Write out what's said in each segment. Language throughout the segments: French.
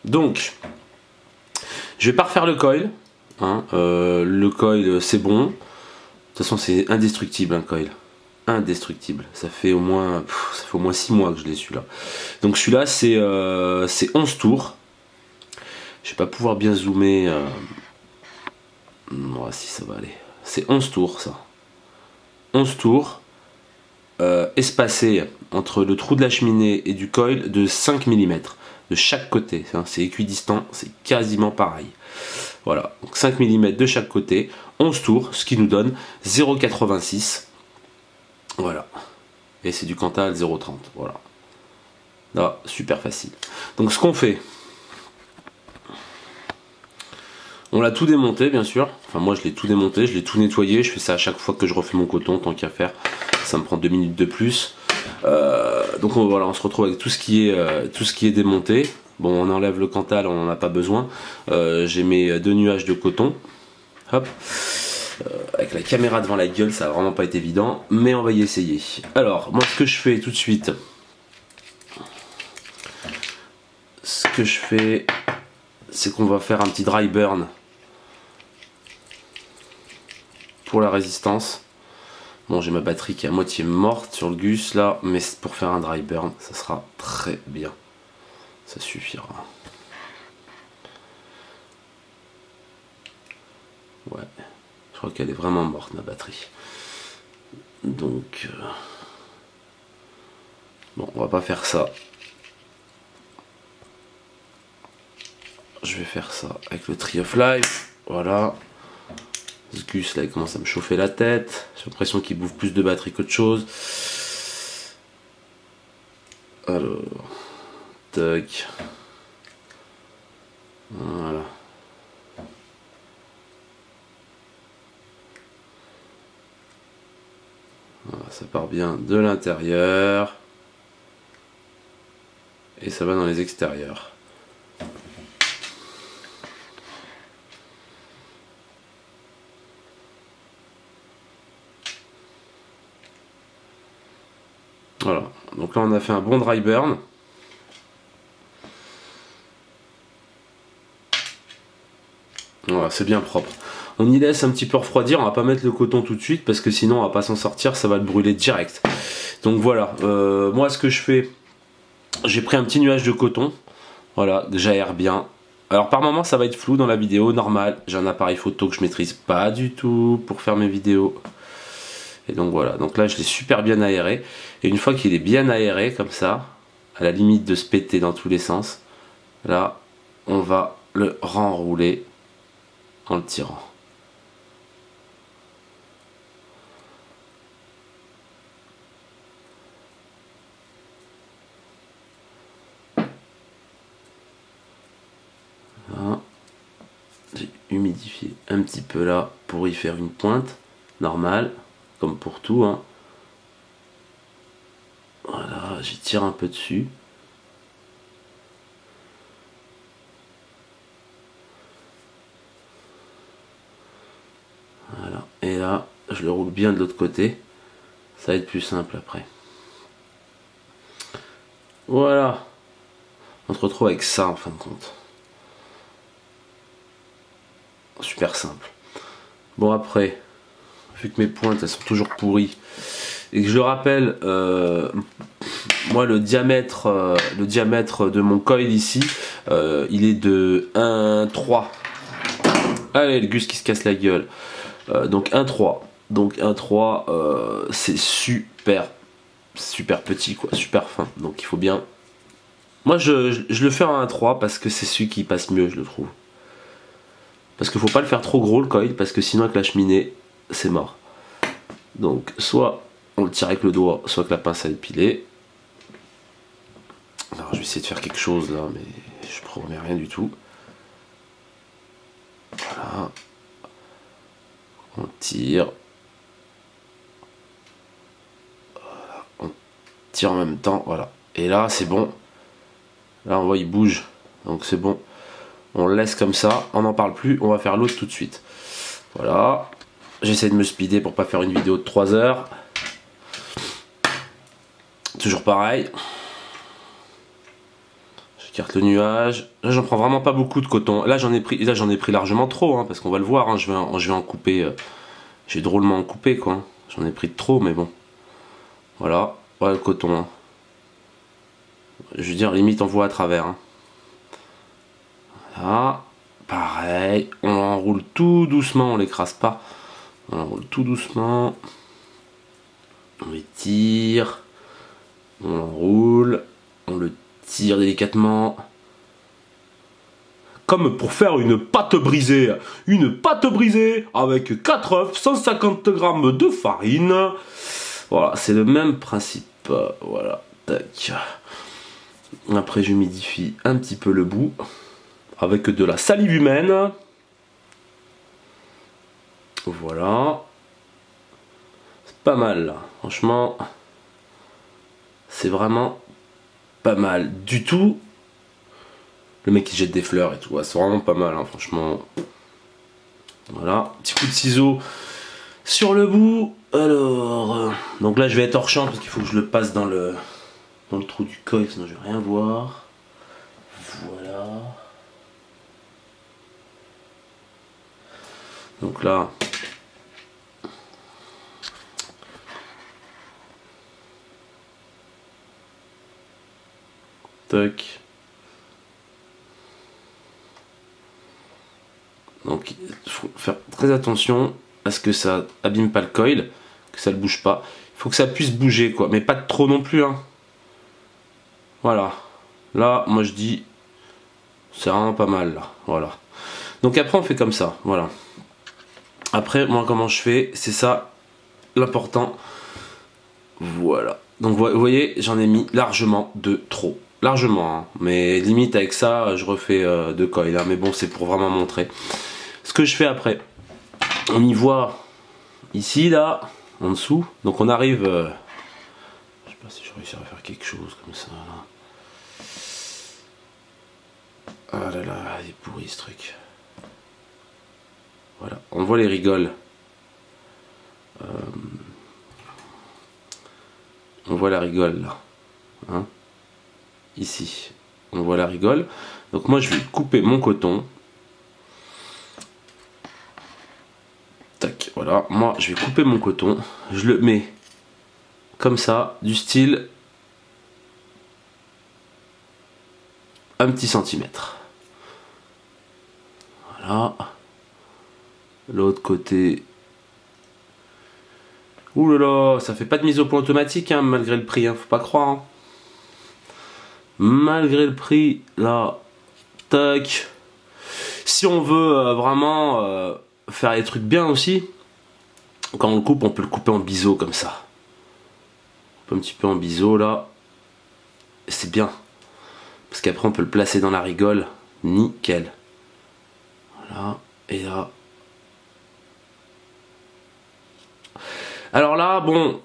Donc, je vais pas refaire le coil. Hein, le coil, c'est bon. De toute façon, c'est indestructible, un coil. Indestructible. Ça fait au moins 6 mois que je l'ai celui-là. Donc celui-là, c'est 11 tours. Je vais pas pouvoir bien zoomer. Non, si ça va aller. C'est 11 tours, ça. 11 tours. Espacés entre le trou de la cheminée et du coil de 5 mm. De chaque côté. Hein, c'est équidistant. C'est quasiment pareil. Voilà. Donc 5 mm de chaque côté. 11 tours. Ce qui nous donne 0,86. Voilà. Et c'est du Cantal 0,30. Voilà. Là, super facile. Donc ce qu'on fait, on l'a tout démonté bien sûr. Enfin moi je l'ai tout démonté, je l'ai tout nettoyé. Je fais ça à chaque fois que je refais mon coton, tant qu'à faire. Ça me prend 2 minutes de plus. Donc voilà, on se retrouve avec tout ce qui est démonté. Bon, on enlève le Cantal, on n'en a pas besoin. J'ai mes 2 nuages de coton. Hop. Avec la caméra devant la gueule, ça n'a vraiment pas été évident, mais on va y essayer. Alors, moi ce que je fais tout de suite, c'est qu'on va faire un petit dry burn pour la résistance. Bon, j'ai ma batterie qui est à moitié morte sur le Gus là, mais pour faire un dry burn, ça sera très bien. Ça suffira. Ouais. Je crois qu'elle est vraiment morte, ma batterie. Donc, bon, on va pas faire ça. Je vais faire ça avec le Tree of Life. Voilà. Ce Gus là, il commence à me chauffer la tête. J'ai l'impression qu'il bouffe plus de batterie qu'autre chose. Alors, tac. Voilà. Voilà, ça part bien de l'intérieur et ça va dans les extérieurs. Voilà, donc là on a fait un bon dry burn. Voilà, c'est bien propre. On y laisse un petit peu refroidir, on va pas mettre le coton tout de suite parce que sinon on va pas s'en sortir, ça va le brûler direct. Donc voilà, moi ce que je fais, j'ai pris un petit nuage de coton, voilà, que j'aère bien. Alors par moment ça va être flou dans la vidéo, normal, j'ai un appareil photo que je maîtrise pas du tout pour faire mes vidéos. Et donc voilà, donc là je l'ai super bien aéré. Et une fois qu'il est bien aéré comme ça, à la limite de se péter dans tous les sens, là on va le renrouler en le tirant. J'ai humidifié un petit peu là pour y faire une pointe normale, comme pour tout, hein. Voilà, j'y tire un peu dessus. Voilà, et là je le roule bien de l'autre côté, ça va être plus simple après. Voilà, on se retrouve avec ça en fin de compte. Super simple. Bon après, vu que mes pointes elles sont toujours pourries et que je le rappelle, moi le diamètre de mon coil ici, il est de 1,3. Allez, le Gus qui se casse la gueule. Donc 1,3. Donc 1,3, c'est super petit quoi, super fin. Donc il faut bien. Moi je le fais en 1,3 parce que c'est celui qui passe mieux, je le trouve. Parce qu'il faut pas le faire trop gros le coil, parce que sinon avec la cheminée, c'est mort. Donc soit on le tire avec le doigt, soit avec la pince à épiler. Alors je vais essayer de faire quelque chose là, mais je promets rien du tout. Voilà. On tire. Voilà. On tire en même temps, voilà. Et là c'est bon. Là on voit il bouge, donc c'est bon. On le laisse comme ça, on n'en parle plus, on va faire l'autre tout de suite. Voilà. J'essaie de me speeder pour pas faire une vidéo de 3 heures. Toujours pareil. Je J'écarte le nuage. Là, j'en prends vraiment pas beaucoup de coton. Là, j'en ai pris largement trop, hein, parce qu'on va le voir. Hein, je vais en couper. J'ai drôlement en coupé, quoi. Hein. J'en ai pris de trop, mais bon. Voilà. Voilà le coton. Hein. Je veux dire, limite, on voit à travers. Hein. Voilà. Pareil. On l'enroule tout doucement. On l'écrase pas. On l'enroule tout doucement. On étire. On l'enroule. On le tire délicatement. Comme pour faire une pâte brisée. Une pâte brisée avec 4 œufs, 150 g de farine. Voilà, c'est le même principe. Voilà, tac. Après, j'humidifie un petit peu le bout avec de la salive humaine. Voilà. C'est pas mal, là. Franchement, c'est vraiment pas mal du tout. Le mec qui jette des fleurs et tout, ouais, c'est vraiment pas mal, hein, franchement. Voilà, petit coup de ciseau sur le bout. Alors, donc là je vais être hors champ parce qu'il faut que je le passe dans le trou du coil, sinon je vais rien voir. Voilà. Donc là, tac. Donc il faut faire très attention à ce que ça abîme pas le coil, que ça ne bouge pas. Il faut que ça puisse bouger, quoi, mais pas trop non plus. Hein. Voilà. Là, moi je dis, c'est vraiment pas mal là. Voilà. Donc après on fait comme ça. Voilà. Après, moi comment je fais, c'est ça l'important. Voilà. Donc vous voyez, j'en ai mis largement de trop. Largement, hein. Mais limite avec ça, je refais deux coils. Hein. Mais bon, c'est pour vraiment montrer. Ce que je fais après, on y voit ici, là, en dessous. Donc on arrive, je sais pas si je réussis à faire quelque chose comme ça. Là. Ah là là, il est pourri ce truc. Voilà, on voit les rigoles. On voit la rigole là. Hein, ici, on voit la rigole. Donc moi je vais couper mon coton. Tac, voilà. Moi je vais couper mon coton. Je le mets comme ça, du style un petit centimètre. Voilà. L'autre côté. Ouh là là, ça fait pas de mise au point automatique, hein, malgré le prix, hein, faut pas croire. Hein. Malgré le prix, là, tac. Si on veut vraiment faire les trucs bien aussi, quand on le coupe, on peut le couper en biseau comme ça. Un petit peu en biseau là. C'est bien. Parce qu'après on peut le placer dans la rigole. Nickel. Voilà. Et là. Alors là, bon.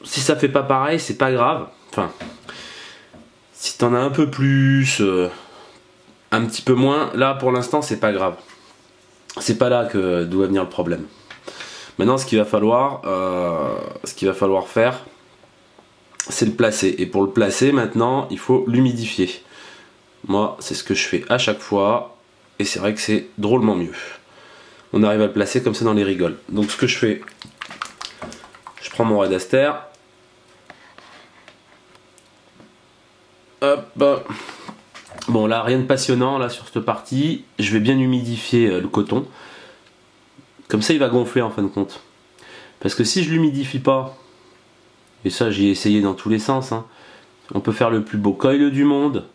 Si ça fait pas pareil, c'est pas grave. Enfin. Si t'en as un peu plus. Un petit peu moins. Là pour l'instant c'est pas grave. C'est pas là que doit venir le problème. Maintenant ce qu'il va falloir faire, c'est le placer. Et pour le placer maintenant, il faut l'humidifier. Moi, c'est ce que je fais à chaque fois. Et c'est vrai que c'est drôlement mieux. On arrive à le placer comme ça dans les rigoles. Donc ce que je fais, je prends mon Red Aster. Hop. Bon là, rien de passionnant là sur cette partie. Je vais bien humidifier le coton. Comme ça, il va gonfler en fin de compte. Parce que si je l'humidifie pas, et ça j'ai essayé dans tous les sens, hein, on peut faire le plus beau coil du monde,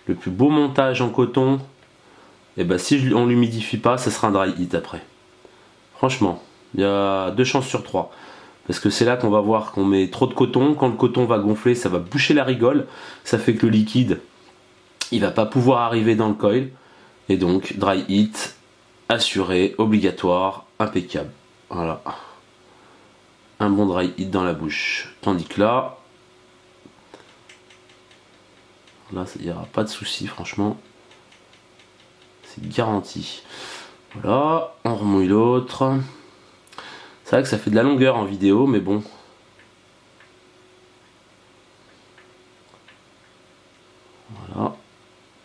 le plus beau montage en coton, et ben si on l'humidifie pas, ça sera un dry hit après. Franchement, il y a 2 chances sur 3. Parce que c'est là qu'on va voir qu'on met trop de coton. Quand le coton va gonfler, ça va boucher la rigole. Ça fait que le liquide, il va pas pouvoir arriver dans le coil. Et donc, dry hit, assuré, obligatoire, impeccable. Voilà. Un bon dry hit dans la bouche. Tandis que là, il n'y aura pas de souci, franchement. C'est garanti. Voilà, on remouille l'autre. C'est vrai que ça fait de la longueur en vidéo, mais bon. Voilà,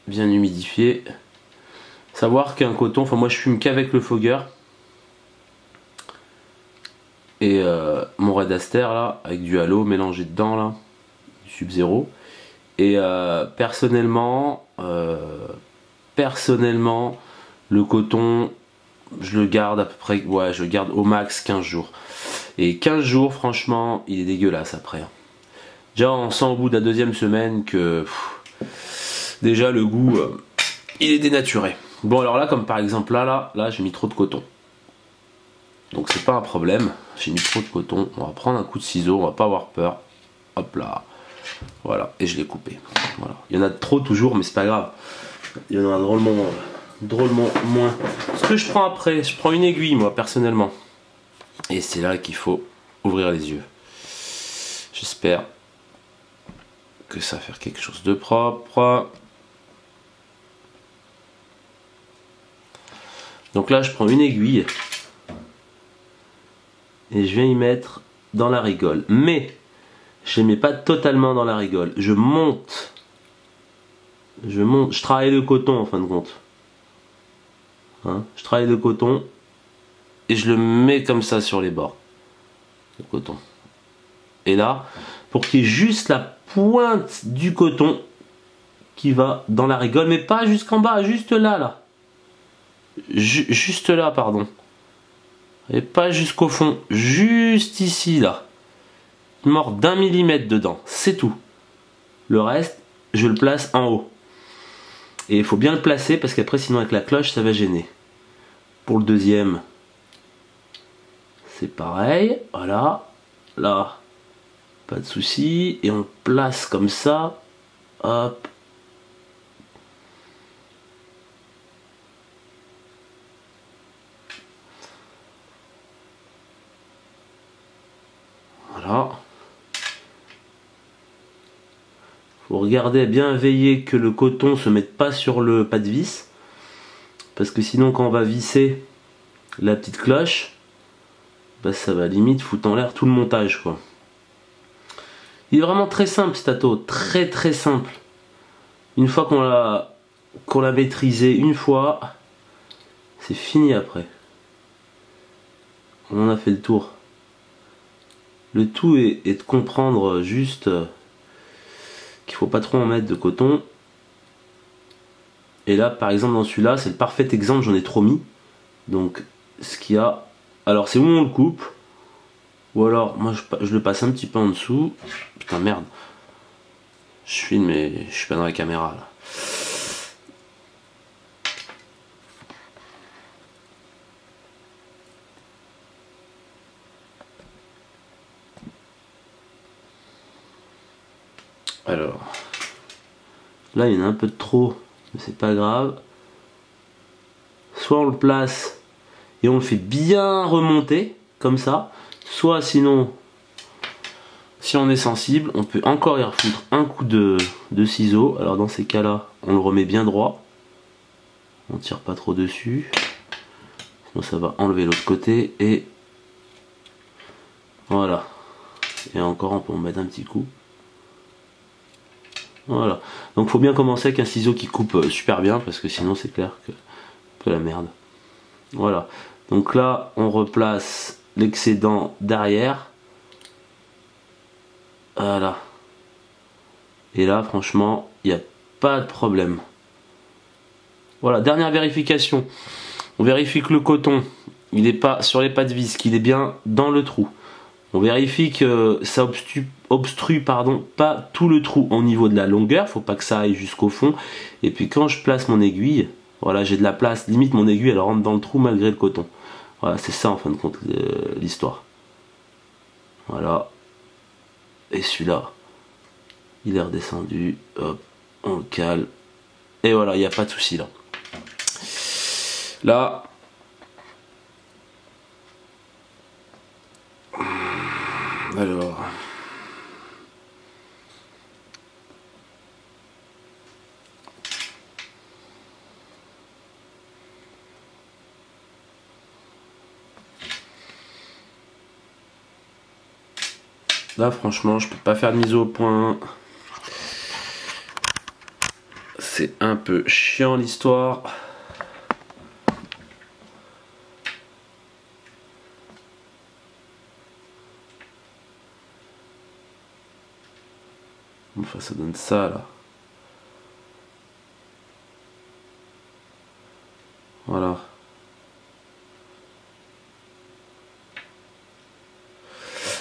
bien humidifié. Savoir qu'un coton, enfin moi je fume qu'avec le fogueur. Et mon Red Aster là, avec du halo mélangé dedans là, du Sub-Zero. Et personnellement, le coton, je le garde à peu près, ouais, je le garde au max 15 jours. Et 15 jours, franchement, il est dégueulasse après. Déjà, on sent au bout de la deuxième semaine que déjà le goût, il est dénaturé. Bon, alors là, comme par exemple là, j'ai mis trop de coton. Donc c'est pas un problème. J'ai mis trop de coton. On va prendre un coup de ciseau, on va pas avoir peur. Hop là. Voilà, et je l'ai coupé. Voilà. Il y en a trop toujours, mais c'est pas grave. Il y en a drôlement moins. Ce que je prends après, je prends une aiguille, moi, personnellement. Et c'est là qu'il faut ouvrir les yeux. J'espère que ça va faire quelque chose de propre. Donc là, je prends une aiguille. Et je viens y mettre dans la rigole. Mais je ne mets pas totalement dans la rigole. Je monte. Je travaille le coton en fin de compte. Hein, je travaille le coton. Et je le mets comme ça sur les bords. Le coton. Et là, pour qu'il y ait juste la pointe du coton qui va dans la rigole. Mais pas jusqu'en bas, juste là. Juste là, pardon. Et pas jusqu'au fond. Juste ici, là. Mort d'1 millimètre dedans, c'est tout. Le reste, je le place en haut. Et il faut bien le placer parce qu'après, sinon avec la cloche, ça va gêner. Pour le deuxième, c'est pareil. Voilà. Là, pas de souci. Et on le place comme ça. Hop. Voilà. Faut regarder, bien veiller que le coton se mette pas sur le pas de vis. Parce que sinon quand on va visser la petite cloche, bah ça va limite foutre en l'air tout le montage quoi. Il est vraiment très simple cet ato, très simple. Une fois qu'on l'a maîtrisé une fois, c'est fini après. On en a fait le tour. Le tout est de comprendre juste qu'il faut pas trop en mettre de coton. Et là par exemple dans celui-là c'est le parfait exemple, j'en ai trop mis. Donc ce qu'il y a, alors c'est où on le coupe, ou alors moi je le passe un petit peu en dessous. Putain merde, je filme mais je suis pas dans la caméra là. Alors là il y en a un peu de trop, mais c'est pas grave. Soit on le place et on le fait bien remonter comme ça, soit sinon si on est sensible on peut encore y refoutre un coup de ciseau. Alors dans ces cas là on le remet bien droit, on tire pas trop dessus sinon ça va enlever l'autre côté. Et voilà, et encore on peut en mettre un petit coup. Voilà, donc faut bien commencer avec un ciseau qui coupe super bien parce que sinon c'est clair que un peu la merde. Voilà, donc là on replace l'excédent derrière. Voilà, et là franchement il n'y a pas de problème. Voilà, dernière vérification, on vérifie que le coton il n'est pas sur les pattes vis, qu'il est bien dans le trou. On vérifie que ça obstrue pas tout le trou au niveau de la longueur, faut pas que ça aille jusqu'au fond. Et puis quand je place mon aiguille, voilà, j'ai de la place, limite mon aiguille elle rentre dans le trou malgré le coton. Voilà, c'est ça en fin de compte l'histoire. Voilà, et celui-là il est redescendu, hop, on le cale, et voilà, il n'y a pas de souci là. Là, alors, là franchement je peux pas faire de mise au point. c'est un peu chiant l'histoire. Enfin, ça donne ça là. Voilà.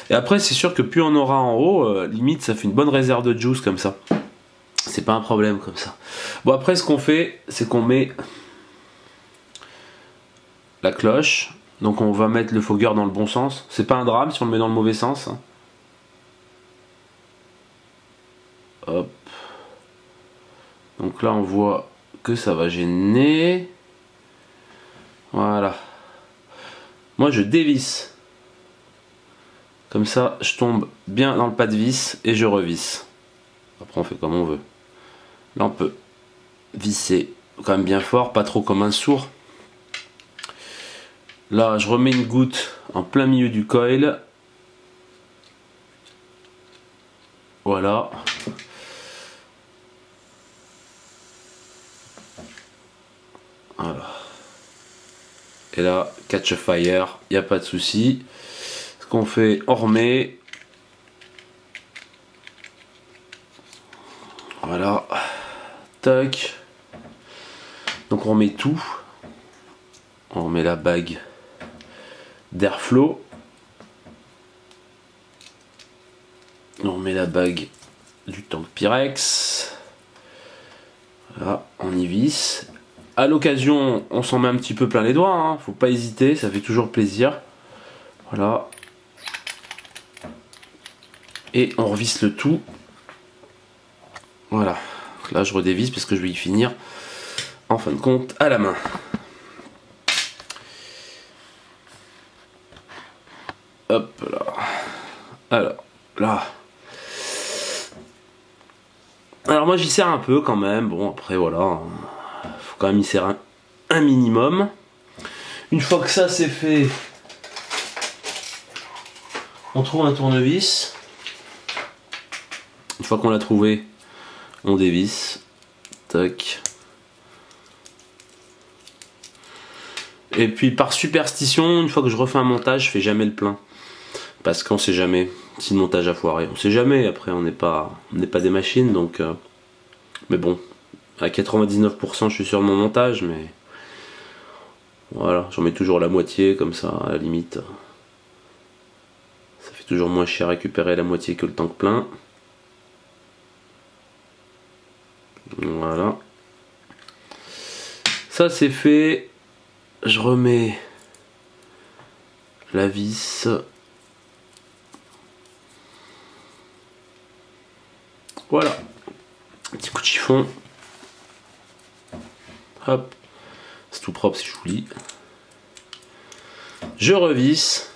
Et après, c'est sûr que plus on aura en haut, limite, ça fait une bonne réserve de juice comme ça. C'est pas un problème comme ça. Bon, après, ce qu'on fait, c'est qu'on met la cloche. Donc, on va mettre le fogger dans le bon sens. C'est pas un drame si on le met dans le mauvais sens. Hop. Donc là, on voit que ça va gêner. Voilà. Moi, je dévisse. Comme ça, je tombe bien dans le pas de vis et je revisse. Après, on fait comme on veut. Là, on peut visser quand même bien fort, pas trop comme un sourd. Là, je remets une goutte en plein milieu du coil. Voilà. Voilà. Et là, catch fire, il n'y a pas de souci. Ce qu'on fait, on remet. Voilà. Tac. Donc on remet tout. On remet la bague d'Airflow. On remet la bague du tank Pyrex. Voilà, on y visse. À l'occasion, on s'en met un petit peu plein les doigts, hein. Faut pas hésiter, ça fait toujours plaisir. Voilà. Et on revisse le tout. Voilà. Là, je redévisse parce que je vais y finir en fin de compte à la main. Hop là. Alors, là. Alors moi j'y serre un peu quand même. Bon après voilà. Faut quand même y serrer un minimum. Une fois que ça c'est fait, on trouve un tournevis. Une fois qu'on l'a trouvé, on dévisse. Tac. Et puis par superstition, une fois que je refais un montage, je fais jamais le plein. Parce qu'on sait jamais si le montage a foiré. On sait jamais, après on n'est pas des machines, donc... mais bon, à 99% je suis sur mon montage, mais... Voilà, j'en mets toujours la moitié, comme ça, à la limite. Ça fait toujours moins cher récupérer la moitié que le tank plein. Voilà. Ça c'est fait. Je remets la vis. Voilà. Un petit coup de chiffon. Hop. C'est tout propre, c'est joli. Je revisse.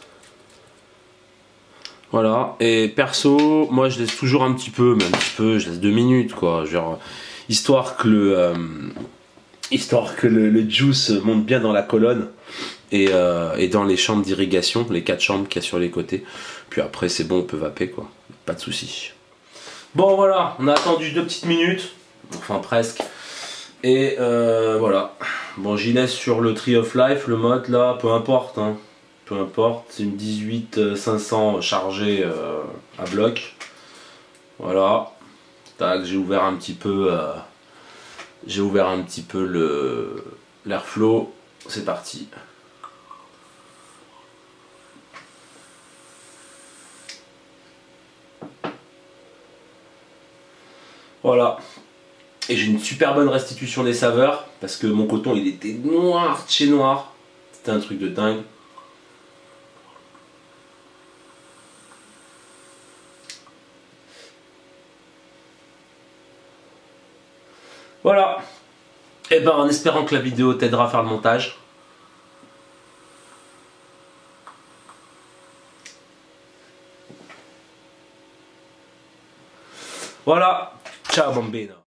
Voilà. Et perso, moi je laisse toujours un petit peu, mais un petit peu, je laisse 2 minutes quoi. Genre, histoire que le juice monte bien dans la colonne et dans les chambres d'irrigation, les 4 chambres qu'il y a sur les côtés. Puis après c'est bon, on peut vaper quoi. Pas de souci. Bon voilà, on a attendu 2 petites minutes, enfin presque. Et voilà. Bon, j'y laisse sur le Tree of Life, le mode là, peu importe, hein. Peu importe, c'est une 18500 chargée à bloc. Voilà. Tac, j'ai ouvert un petit peu l'airflow. C'est parti. Voilà. Et j'ai une super bonne restitution des saveurs parce que mon coton il était noir de chez noir. C'était un truc de dingue. Voilà. Et ben en espérant que la vidéo t'aidera à faire le montage. Voilà. Ciao bambino.